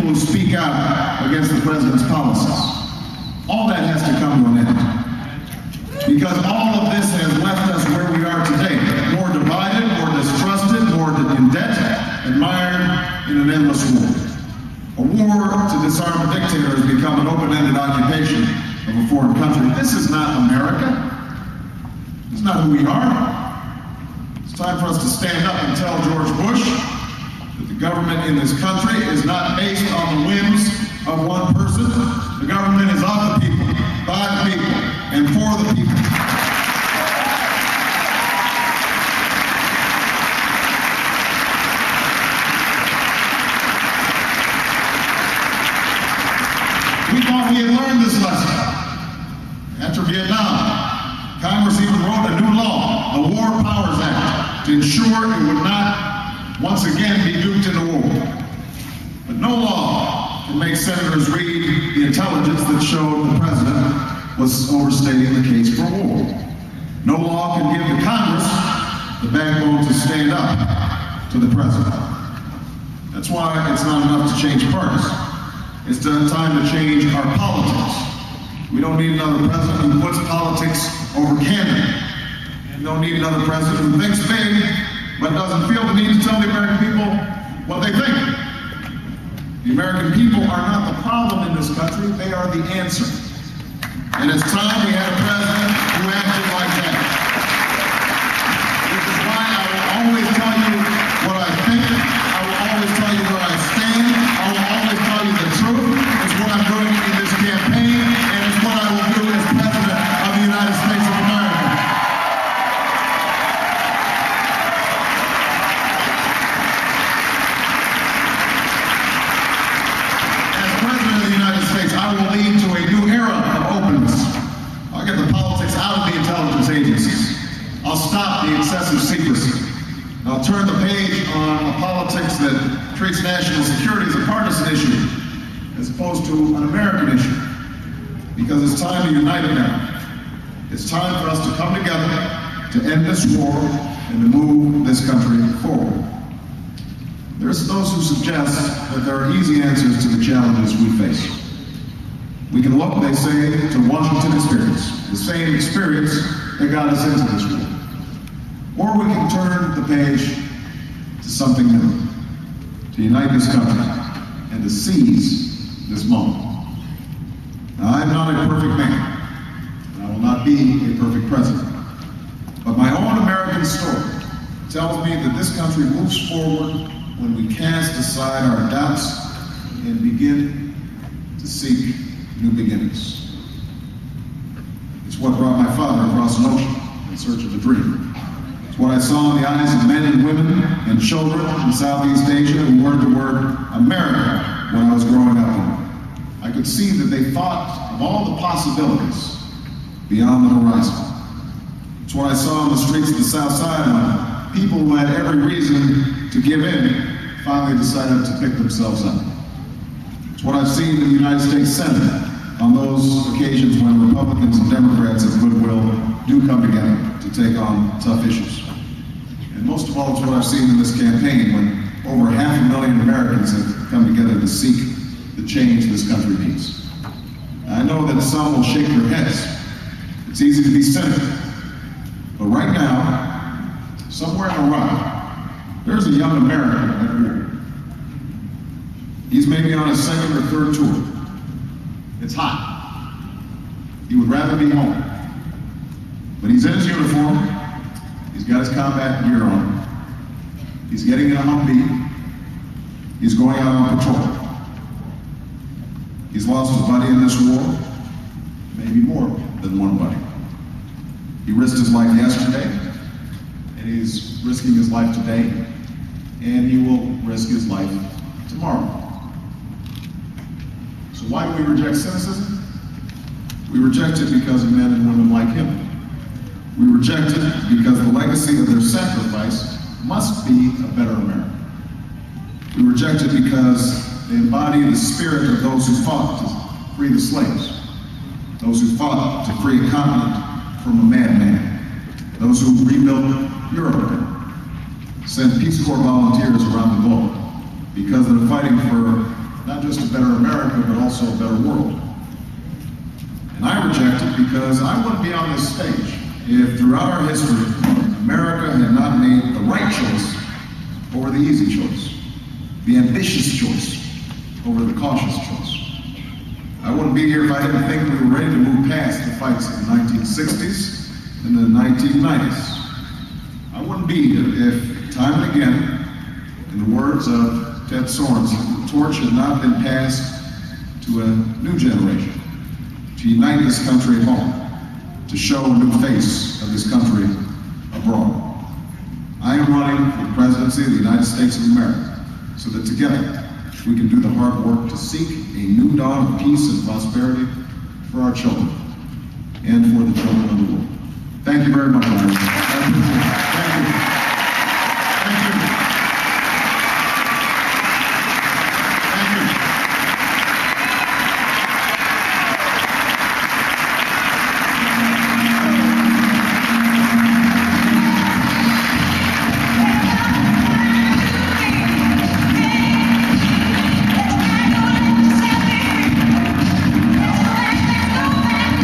people who speak out against the president's policies. All that has to come to an end. Because all of this has left us where we are today. More divided, more distrusted, more in debt, and mired in an endless war. A war to disarm a dictator has become an open-ended occupation of a foreign country. This is not America. This is not who we are. It's time for us to stand up and tell George Bush that the government in this country is not based on the whims of one person. The government is of the people, by the people, and for the people. We thought we had learned this lesson. After Vietnam, Congress even wrote a new law, the War Powers Act, to ensure it would not once again be duped into war. But no law can make senators read the intelligence that showed the president was overstating the case for war. No law can give the Congress the backbone to stand up to the president. That's why it's not enough to change parties. It's time to change our politics. We don't need another president who puts politics over candor. We don't need another president who thinks big, but doesn't feel the need to tell the American people what they think. The American people are not the problem in this country, they are the answer. And it's time we had a president who acted like that. Which is why I will always tell you what I think, I will always tell you where I stand, I will always tell you the truth. It's what I'm doing in this campaign, and it's what I will do as President of the United States of America. As President of the United States, I will lead to a new era of openness. I'll get the politics out of the intelligence agencies. I'll stop the excessive secrecy. I'll turn the page on a politics that treats national security as a partisan issue, as opposed to an American issue. Because it's time to unite America. It's time for us to come together to end this war and to move this country forward. There's those who suggest that there are easy answers to the challenges we face. We can look, they say, to Washington experience, the same experience that got us into this war. Or we can turn the page to something new, to unite this country and to seize this moment. Now, I'm not a perfect man, and I will not be a perfect president, but my own American story tells me that this country moves forward when we cast aside our doubts and begin to seek new beginnings. It's what brought my father across an ocean in search of a dream. It's what I saw in the eyes of men and women and children in Southeast Asia who learned the word America when I was growing up in. I could see that they thought of all the possibilities beyond the horizon. It's what I saw on the streets of the South Side when people who had every reason to give in finally decided to pick themselves up. It's what I've seen in the United States Senate on those occasions when Republicans and Democrats of goodwill do come together to take on tough issues. And most of all, it's what I've seen in this campaign when over 500,000 Americans have come together to seek the change this country needs. I know that some will shake their heads. It's easy to be cynical. But right now, somewhere in Iraq, there's a young American at war. He's maybe on his second or third tour. It's hot. He would rather be home. But he's in his uniform. He's got his combat gear on. He's getting in a Humvee. He's going out on patrol. He's lost his buddy in this war, maybe more than one buddy. He risked his life yesterday, and he's risking his life today, and he will risk his life tomorrow. So why do we reject cynicism? We reject it because of men and women like him. We reject it because the legacy of their sacrifice must be a better America. We reject it because they embody the spirit of those who fought to free the slaves, those who fought to free a continent from a madman, those who rebuilt Europe, sent Peace Corps volunteers around the globe, because they're fighting for not just a better America, but also a better world. And I reject it because I wouldn't be on this stage if throughout our history, America had not made the right choice over the easy choice, the ambitious choice over the cautious choice. I wouldn't be here if I didn't think we were ready to move past the fights of the 1960s and the 1990s. I wouldn't be here if, time and again, in the words of Ted Sorensen, the torch had not been passed to a new generation, to unite this country at home, to show a new face of this country abroad. I am running for the presidency of the United States of America so that together we can do the hard work to seek a new dawn of peace and prosperity for our children and for the children of the world. Thank you very much.